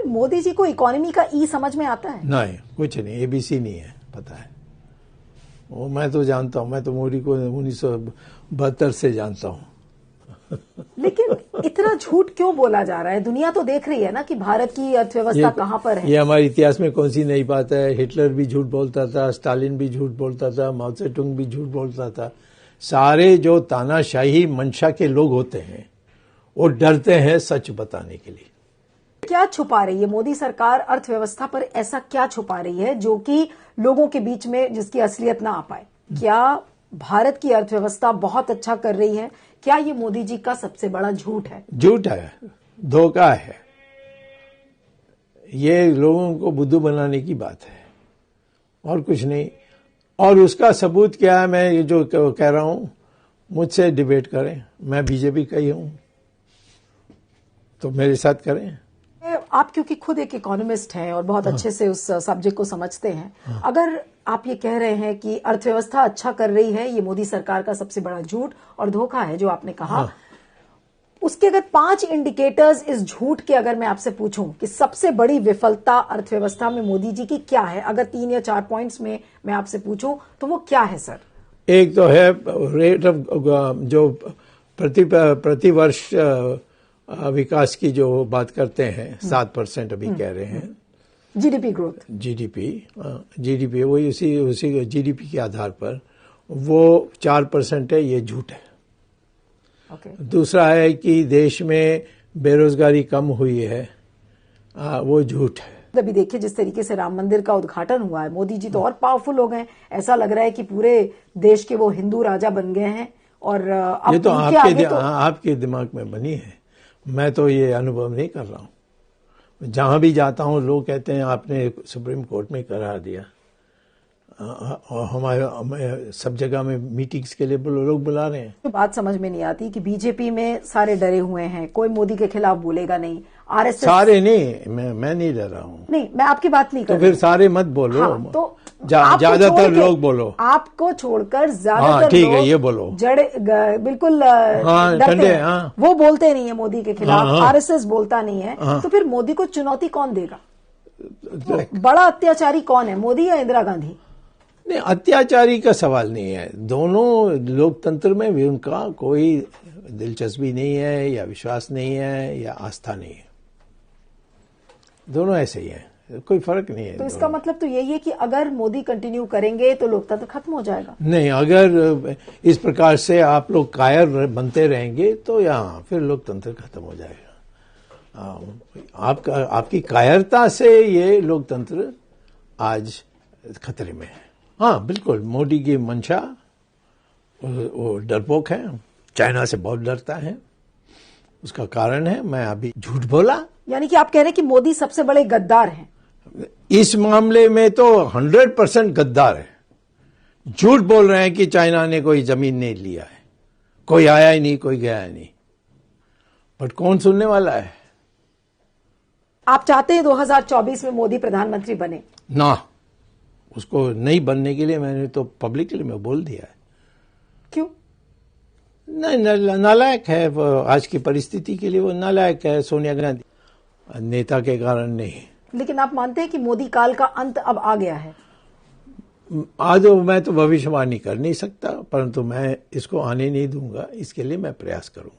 मोदी जी को इकोनॉमी का ई समझ में आता है? नहीं, कुछ नहीं, एबीसी नहीं है, पता है वो। मैं तो जानता हूं, मैं तो मोदी को 1972 से जानता हूं। लेकिन इतना झूठ क्यों बोला जा रहा है? दुनिया तो देख रही है ना कि भारत की अर्थव्यवस्था कहां पर है। ये हमारे इतिहास में कौन सी नई बात है? हिटलर भी झूठ बोलता था, स्टालिन भी झूठ बोलता था, माओ त्से तुंग भी झूठ बोलता था। सारे जो तानाशाही मंशा के लोग होते हैं वो डरते हैं सच बताने के लिए। क्या छुपा रही है मोदी सरकार अर्थव्यवस्था पर? ऐसा क्या छुपा रही है जो कि लोगों के बीच में जिसकी असलियत ना आ पाए? क्या भारत की अर्थव्यवस्था बहुत अच्छा कर रही है? क्या ये मोदी जी का सबसे बड़ा झूठ है? झूठ है, धोखा है, ये लोगों को बुद्धू बनाने की बात है और कुछ नहीं। और उसका सबूत क्या है? मैं ये जो कह रहा हूं, मुझसे डिबेट करें, मैं बीजेपी का ही हूं, तो मेरे साथ करें। आप क्योंकि खुद एक इकोनॉमिस्ट हैं और बहुत अच्छे से उस सब्जेक्ट को समझते हैं, अगर आप ये कह रहे हैं कि अर्थव्यवस्था अच्छा कर रही है, ये मोदी सरकार का सबसे बड़ा झूठ और धोखा है जो आपने कहा, उसके अगर 5 इंडिकेटर्स इस झूठ के अगर मैं आपसे पूछूं कि सबसे बड़ी विफलता अर्थव्यवस्था में मोदी जी की क्या है, अगर 3 या 4 पॉइंट्स में मैं आपसे पूछूं तो वो क्या है सर? एक तो है रेट ऑफ जो प्रति वर्ष विकास की जो बात करते हैं, 7% अभी कह रहे हैं जीडीपी ग्रोथ। जीडीपी वही उसी जीडीपी के आधार पर वो 4% है, ये झूठ है। दूसरा है कि देश में बेरोजगारी कम हुई है, वो झूठ है। अभी देखिए जिस तरीके से राम मंदिर का उद्घाटन हुआ है, मोदी जी तो और पावरफुल हो गए, ऐसा लग रहा है कि पूरे देश के वो हिंदू राजा बन गए हैं। और अब ये तो आपके दिमाग में बनी है, मैं तो ये अनुभव नहीं कर रहा हूं। जहां भी जाता हूं लोग कहते हैं आपने सुप्रीम कोर्ट में करा दिया, और हमारे सब जगह में मीटिंग्स के लिए लोग बुला रहे हैं। तो बात समझ में नहीं आती कि बीजेपी में सारे डरे हुए हैं, कोई मोदी के खिलाफ बोलेगा नहीं, आरएसएस सारे नहीं, मैं नहीं डर रहा हूँ। नहीं, मैं आपकी बात नहीं कर तो फिर सारे मत बोलो। हाँ, तो ज्यादातर लोग बोलो, आपको छोड़कर ज्यादातर हाँ, ठीक है, ये बोलो। बिल्कुल हाँ, डरते हैं, हाँ, वो बोलते नहीं है मोदी के खिलाफ, हाँ, आरएसएस बोलता नहीं है, हाँ, तो फिर मोदी को चुनौती कौन देगा? बड़ा अत्याचारी कौन है, मोदी या इंदिरा गांधी? नहीं, अत्याचारी का सवाल नहीं है। दोनों लोकतंत्र में भी उनका कोई दिलचस्पी नहीं है या विश्वास नहीं है या आस्था नहीं है, दोनों ऐसे ही हैं, कोई फर्क नहीं है। तो इसका मतलब तो यही है कि अगर मोदी कंटिन्यू करेंगे तो लोकतंत्र खत्म हो जाएगा? नहीं, अगर इस प्रकार से आप लोग कायर बनते रहेंगे तो यहाँ फिर लोकतंत्र खत्म हो जाएगा। आपकी कायरता से ये लोकतंत्र आज खतरे में है। हाँ, बिल्कुल, मोदी की मंशा, वो डरपोक है, चाइना से बहुत डरता है, उसका कारण है मैं अभी झूठ बोला। यानी कि आप कह रहे हैं कि मोदी सबसे बड़े गद्दार हैं? इस मामले में तो 100% गद्दार है। झूठ बोल रहे हैं कि चाइना ने कोई जमीन नहीं लिया है, कोई आया ही नहीं, कोई गया ही नहीं, बट कौन सुनने वाला है? आप चाहते हैं 2024 में मोदी प्रधानमंत्री बने? ना, उसको नहीं बनने के लिए मैंने तो पब्लिकली में बोल दिया है। क्यों? नहीं, नालायक है आज की परिस्थिति के लिए, वो नालायक है। सोनिया गांधी नेता के कारण नहीं। लेकिन आप मानते हैं कि मोदी काल का अंत अब आ गया है? आज मैं तो भविष्यवाणी कर नहीं सकता, परंतु मैं इसको आने नहीं दूंगा, इसके लिए मैं प्रयास करूंगा।